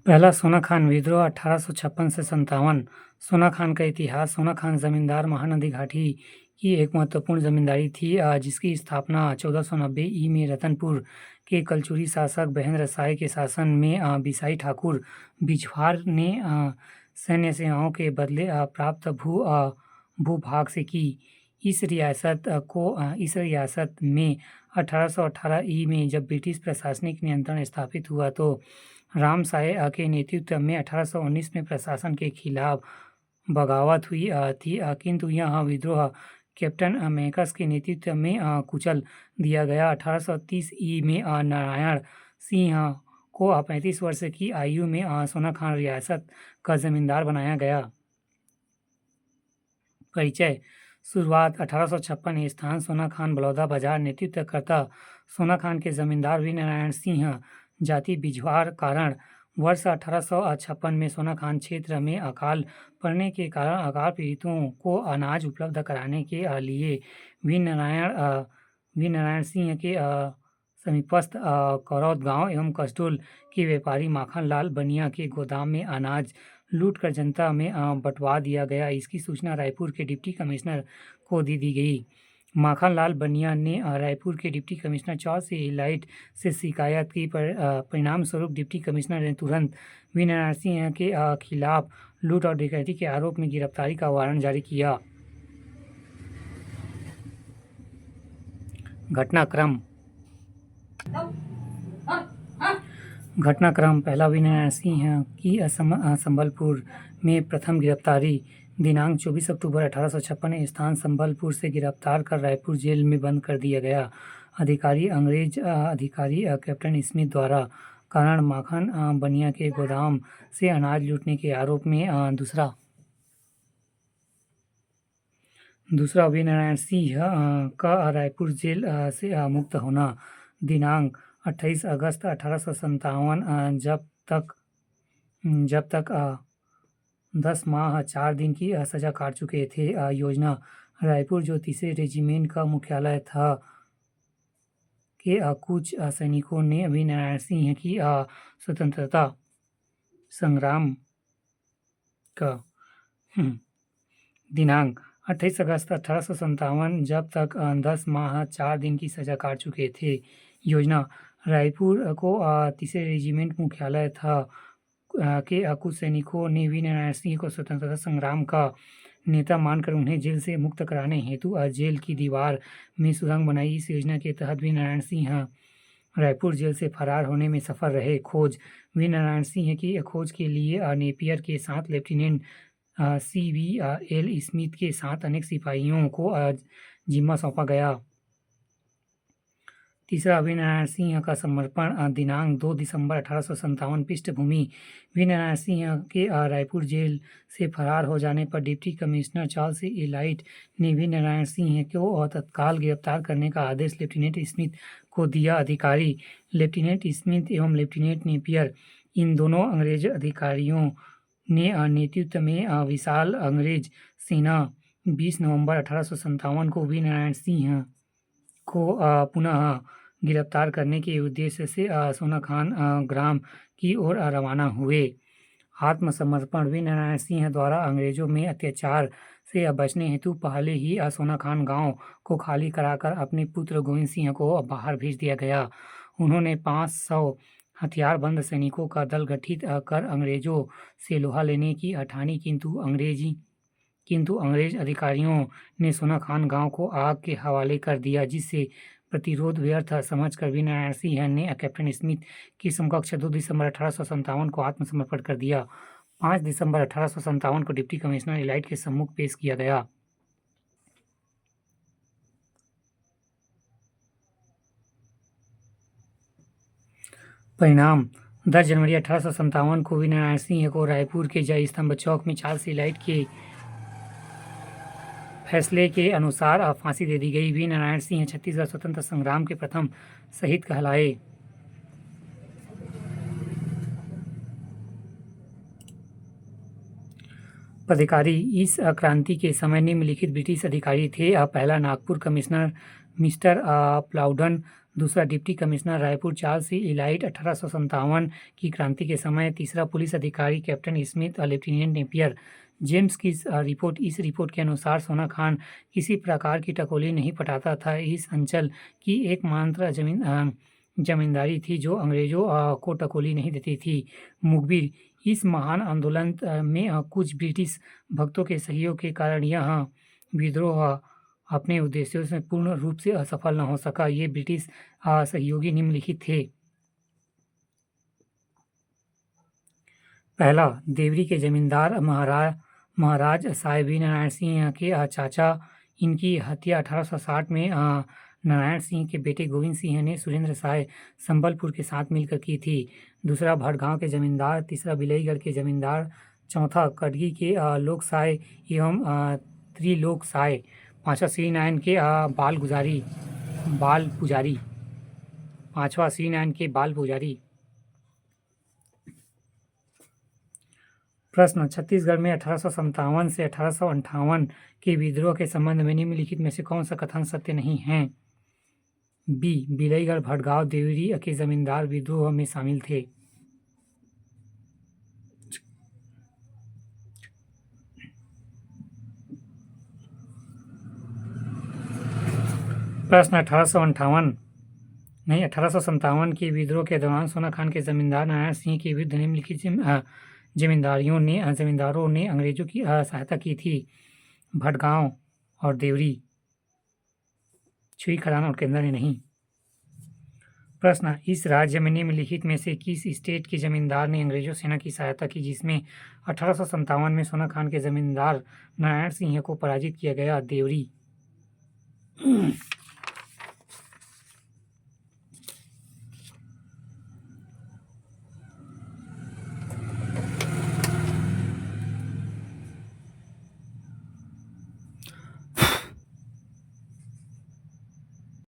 पहला सोना खान विद्रोह 1856 से 57। सोना खान का इतिहास। सोना खान जमींदार महानदी घाटी की एक महत्वपूर्ण जमींदारी थी, जिसकी स्थापना 1490 में रतनपुर के कलचुरी शासक महेंद्र शाह के शासन में बिसाई ठाकुर बिछवार ने सैन्य सेवाओं के बदले प्राप्त भूभाग से की। इस रियासत में 1818 में जब ब्रिटिश प्रशासनिक नियंत्रण स्थापित हुआ तो रामसाय के नेतृत्व में 1819 में प्रशासन के खिलाफ बगावत हुई थी, किंतु यह विद्रोह कैप्टन मैकस के नेतृत्व में कुचल दिया गया। 1830 में नारायण सिंह को 35 वर्ष की आयु में सोना खान रियासत का जमींदार बनाया गया। परिचय। शुरुआत 1856। स्थान सोना खान बलौदा बाजार। नेतृत्वकर्ता सोना खान के जमींदार वीर नारायण सिंह। जाति बिझवार। कारण वर्ष 1856 में सोना खान क्षेत्र में अकाल पड़ने के कारण अकाल पीड़ितों को अनाज उपलब्ध कराने के लिए वीर नारायण सिंह के समीपस्थ करौद गांव एवं कसडोल के व्यापारी माखन लाल बनिया के गोदाम में अनाज लूटकर जनता में बंटवा दिया गया। इसकी सूचना रायपुर के डिप्टी कमिश्नर को दी गई। माखन लाल बनिया ने रायपुर के डिप्टी कमिश्नर चार्ल्स इलाइट से शिकायत की। परिणाम स्वरूप डिप्टी कमिश्नर ने तुरंत वीर नारायण सिंह के खिलाफ लूट और डकैती के आरोप में गिरफ्तारी का वारंट जारी किया। घटनाक्रम। पहला, वीर नारायण सिंह की संबलपुर में प्रथम गिरफ्तारी। दिनांक 24 अक्टूबर 1856। स्थान संबलपुर से गिरफ्तार कर रायपुर जेल में बंद कर दिया गया। अंग्रेज अधिकारी कैप्टन स्मिथ द्वारा। कारण माखन बनिया के गोदाम से अनाज लूटने के आरोप में। दूसरा, वीर नारायण सिंह का रायपुर जेल से मुक्त होना। दिनांक 28 अगस्त 1857। जब तक 10 माह 4 दिन की सजा काट चुके थे। योजना। रायपुर जो तीसरे रेजिमेंट का मुख्यालय था के कुछ सैनिकों ने वीर नारायण सिंह की स्वतंत्रता संग्राम का। दिनांक 28 अगस्त 1857। जब तक 10 माह 4 दिन की सजा काट चुके थे। योजना। रायपुर को तीसरे रेजिमेंट मुख्यालय था के कुछ सैनिकों ने वीर नारायण सिंह को स्वतंत्रता संग्राम का नेता मानकर उन्हें जेल से मुक्त कराने हेतु जेल की दीवार में सुरंग बनाई। इस योजना के तहत वीर नारायण सिंह रायपुर जेल से फरार होने में सफल रहे। खोज। वीर नारायण सिंह की खोज के लिए नेपियर के साथ लेफ्टिनेंट CVL स्मिथ के साथ अनेक सिपाहियों को जिम्मा सौंपा गया। तीसरा, वीर नारायण सिंह का समर्पण। दिनांक 2 दिसंबर 1857। पृष्ठभूमि। वीर नारायण सिंह के रायपुर जेल से फरार हो जाने पर डिप्टी कमिश्नर चार्ल्स इलाइट ने वीर नारायण सिंह को तत्काल गिरफ्तार करने का आदेश लेफ्टिनेंट स्मिथ को दिया। अधिकारी। लेफ्टिनेंट स्मिथ एवं लेफ्टिनेंट नेपियर। इन दोनों अंग्रेज अधिकारियों ने नेतृत्व में विशाल अंग्रेज सेना 20 नवंबर 1857 को वीर नारायण सिंह को पुनः गिरफ्तार करने के उद्देश्य से सोना खान ग्राम की ओर रवाना हुए। आत्मसमर्पण। वीर नारायण सिंह द्वारा अंग्रेजों में अत्याचार से बचने हेतु पहले ही सोना खान गांव को खाली कराकर अपने पुत्र गोविंद सिंह को बाहर भेज दिया गया। उन्होंने 500 हथियारबंद सैनिकों का दल गठित कर अंग्रेजों से लोहा लेने की ठानी, किंतु अंग्रेज अधिकारियों ने सोना खान गांव को आग के हवाले कर दिया, जिससे प्रतिरोध व्यर्थ समझकर वीर नारायण सिंह ने कैप्टन स्मिथ के समकक्ष 2 दिसंबर 1857 को आत्मसमर्पण कर दिया। 5 दिसंबर 1857 को डिप्टी कमिश्नर इलाइट के सम्मुख पेश किया गया। परिणाम। 10 जनवरी 1857 को वीर नारायण सिंह को रायपुर के जय स्तंभ चौक में चार्ल्स इलाइट के फैसले के अनुसार फांसी दे दी गई। वीर नारायण सिंह छत्तीसगढ़ स्वतंत्र संग्राम के प्रथम शहीद कहलाए। पदाधिकारी। इस क्रांति के समय निम्नलिखित ब्रिटिश अधिकारी थे। पहला, नागपुर कमिश्नर मिस्टर प्लाउडन। दूसरा deputy commissioner Raipur Charles C Elliott 1857 की क्रांति के समय। तीसरा पुलिस अधिकारी कैप्टन स्मिथ और लेफ्टिनेंट नेपियर जेम्स की रिपोर्ट। इस रिपोर्ट के अनुसार सोना खान किसी प्रकार की टकोली नहीं पटाता था। इस अंचल की एकमात्र जमींदारी थी जो अंग्रेजों को टकोली नहीं देती थी। मुखबिर, इस महान आंदोलन में कुछ ब्रिटिश भक्तों के सहयोग के कारण यह विद्रोह अपने उद्देश्यों से पूर्ण रूप से असफल न हो सका। ये ब्रिटिश सहयोगी निम्नलिखित थे। पहला, देवरी के जमींदार महाराज साहेब नारायण सिंह के चाचा। इनकी हत्या 1860 में नारायण सिंह के बेटे गोविंद सिंह ने सुरेंद्र साय संबलपुर के साथ मिलकर की थी। दूसरा, भटगांव के जमींदार। तीसरा, बिलईगढ़ के जमींदार। चौथा, कटगी के लोक साय एवं त्रिलोक साय। पांचवा, श्रीनारायण के बाल पुजारी। पांचवा, श्रीनारायण के बाल पुजारी। प्रश्न, छत्तीसगढ़ में 1857 से 1858 के विद्रोह के संबंध में निम्नलिखित में से कौन सा कथन सत्य नहीं है? बी, बिलईगढ़ भटगांव देवरी के जमींदार विद्रोह में शामिल थे। प्रश्न, 1857 के विद्रोह के दौरान सोना खान के जमींदार नारायण सिंह के विरुद्ध निम्नलिखित जमींदारों ने अंग्रेजों की सहायता की थी। भटगांव और देवरी, छुई खदान और केंद्र ने नहीं। प्रश्न, इस राज्य में निम्नलिखित में से किस स्टेट के जमींदार ने अंग्रेजों सेना की सहायता की जिसमें 1857 में सोना खान के जमींदार नारायण सिंह को पराजित किया गया? देवरी।